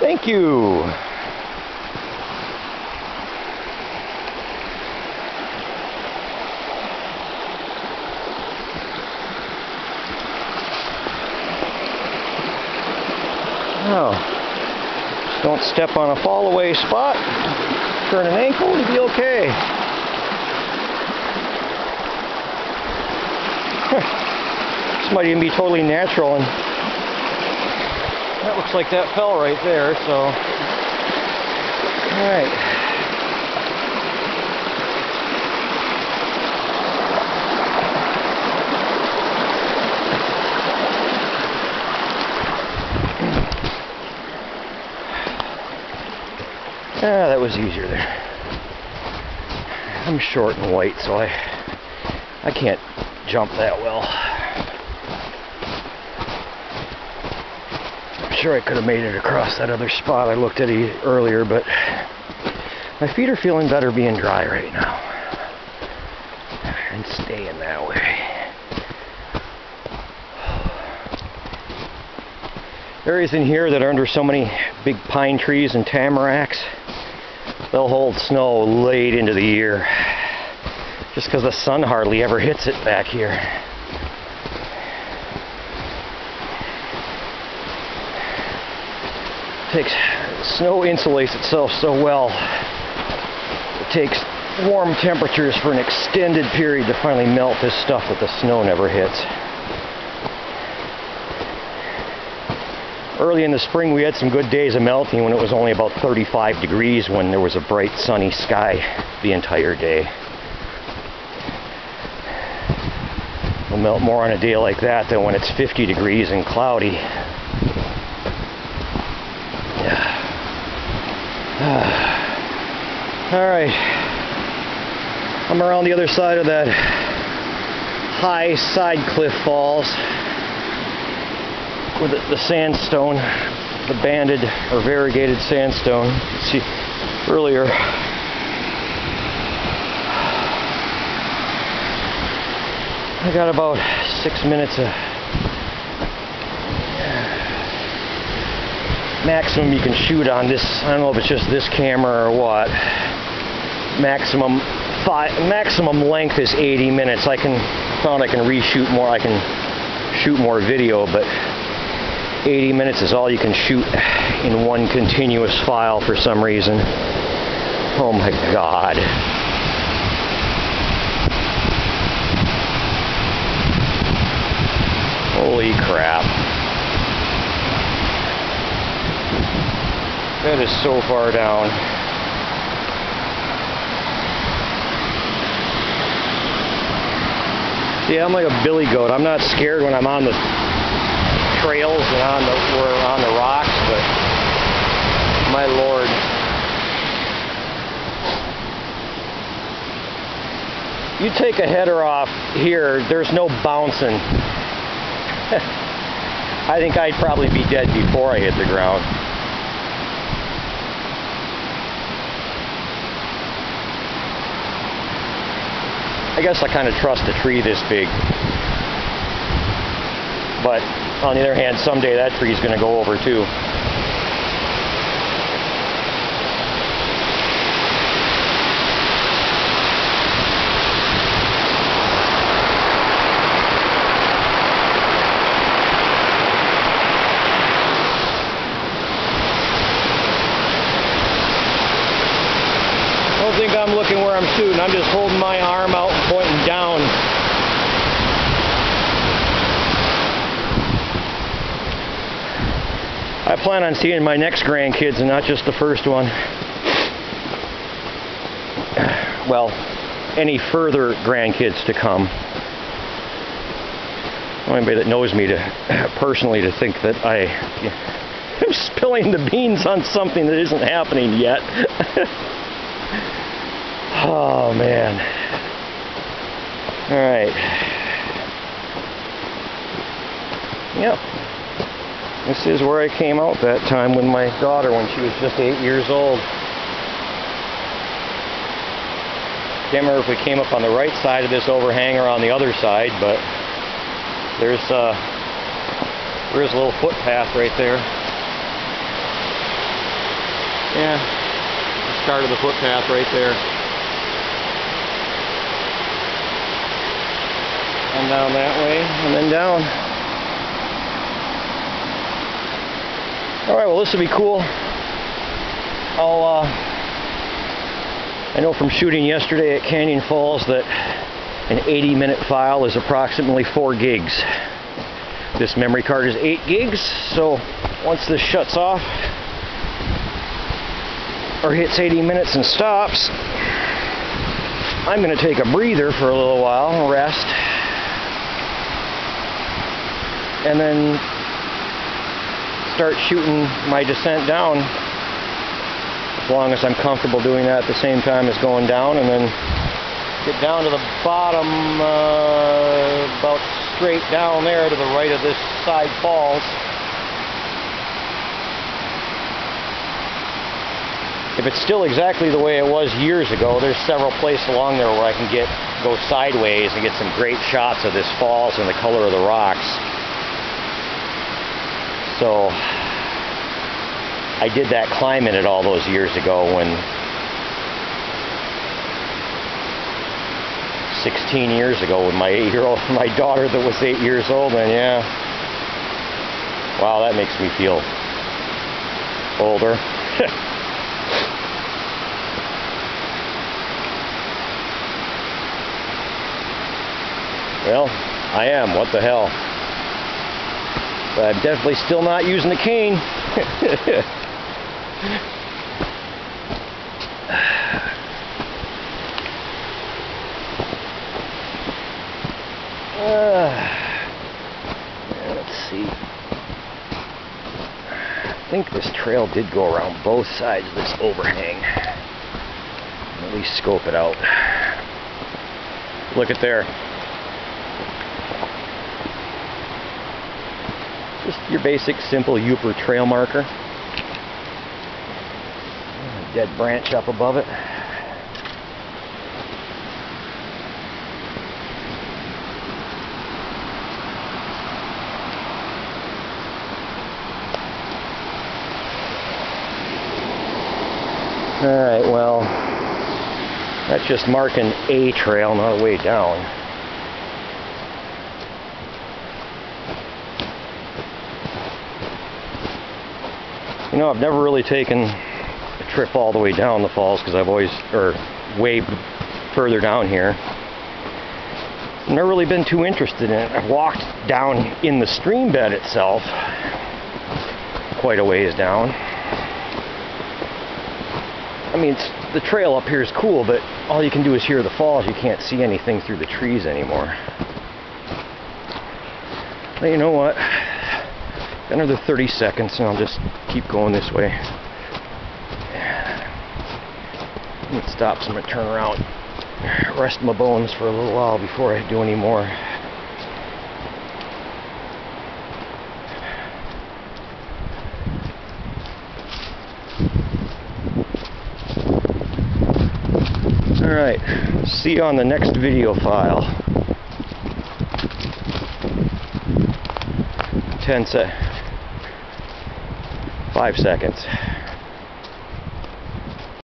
Thank you. Oh, just don't step on a fall away spot. Turn an ankle and be okay. This might even be totally natural, and that looks like that fell right there, so. Alright. That was easier there. I'm short and white, so I can't jump that well. I'm sure I could have made it across that other spot I looked at earlier, but my feet are feeling better being dry right now. And staying that way. Areas in here that are under so many big pine trees and tamaracks, they'll hold snow late into the year. Just because the sun hardly ever hits it back here. Snow insulates itself so well. It takes warm temperatures for an extended period to finally melt this stuff that the snow never hits. Early in the spring we had some good days of melting when it was only about 35 degrees when there was a bright sunny sky the entire day. It'll melt more on a day like that than when it's 50 degrees and cloudy. Alright, I'm around the other side of that high side cliff falls with the sandstone, the banded or variegated sandstone. You can see earlier. I got about 6 minutes of maximum you can shoot on this. I don't know if it's just this camera or what. Maximum length is 80 minutes. I found I can reshoot more. I can shoot more video, but 80 minutes is all you can shoot in one continuous file for some reason. Oh my God. Holy crap. That is so far down. Yeah, I'm like a billy goat. I'm not scared when I'm on the trails and on the rocks, but my Lord. You take a header off here, there's no bouncing. I think I'd probably be dead before I hit the ground. I guess I kind of trust a tree this big. But on the other hand, someday that tree's going to go over too. I don't think I'm looking where I'm shooting. I'm just holding my arm out and pointing down. I plan on seeing my next grandkids and not just the first one. Well, any further grandkids to come. Anybody that knows me personally to think that I'm spilling the beans on something that isn't happening yet. Oh man. All right. Yep. This is where I came out that time with my daughter when she was just 8 years old. Can't remember if we came up on the right side of this overhang or on the other side, but there's a little footpath right there. Yeah, the start of the footpath right there. And down that way, and then down. Alright, well this will be cool. I know from shooting yesterday at Canyon Falls that an 80-minute file is approximately 4 gigs. This memory card is 8 gigs, so once this shuts off, or hits 80 minutes and stops, I'm going to take a breather for a little while and rest. And then start shooting my descent down, as long as I'm comfortable doing that at the same time as going down, and then get down to the bottom, about straight down there to the right of this side falls. If it's still exactly the way it was years ago, there's several places along there where I can go sideways and get some great shots of this falls and the color of the rocks. So I did that climbing it all those years ago when 16 years ago with my daughter that was 8 years old, and yeah. Wow, that makes me feel older. Well, I am, what the hell. But I'm definitely still not using the cane. Let's see. I think this trail did go around both sides of this overhang. At least scope it out. Look at there. Just your basic simple Yooper trail marker. A dead branch up above it. Alright, well, that's just marking a trail, not a way down. You know, I've never really taken a trip all the way down the falls because I've always, or way further down here. I've never really been too interested in it. I've walked down in the stream bed itself, quite a ways down. I mean, the trail up here is cool, but all you can do is hear the falls. You can't see anything through the trees anymore. But you know what? Another 30 seconds and I'll just keep going this way. It stops and turn around, rest my bones for a little while before I do any more. Alright, see you on the next video file. 5 seconds.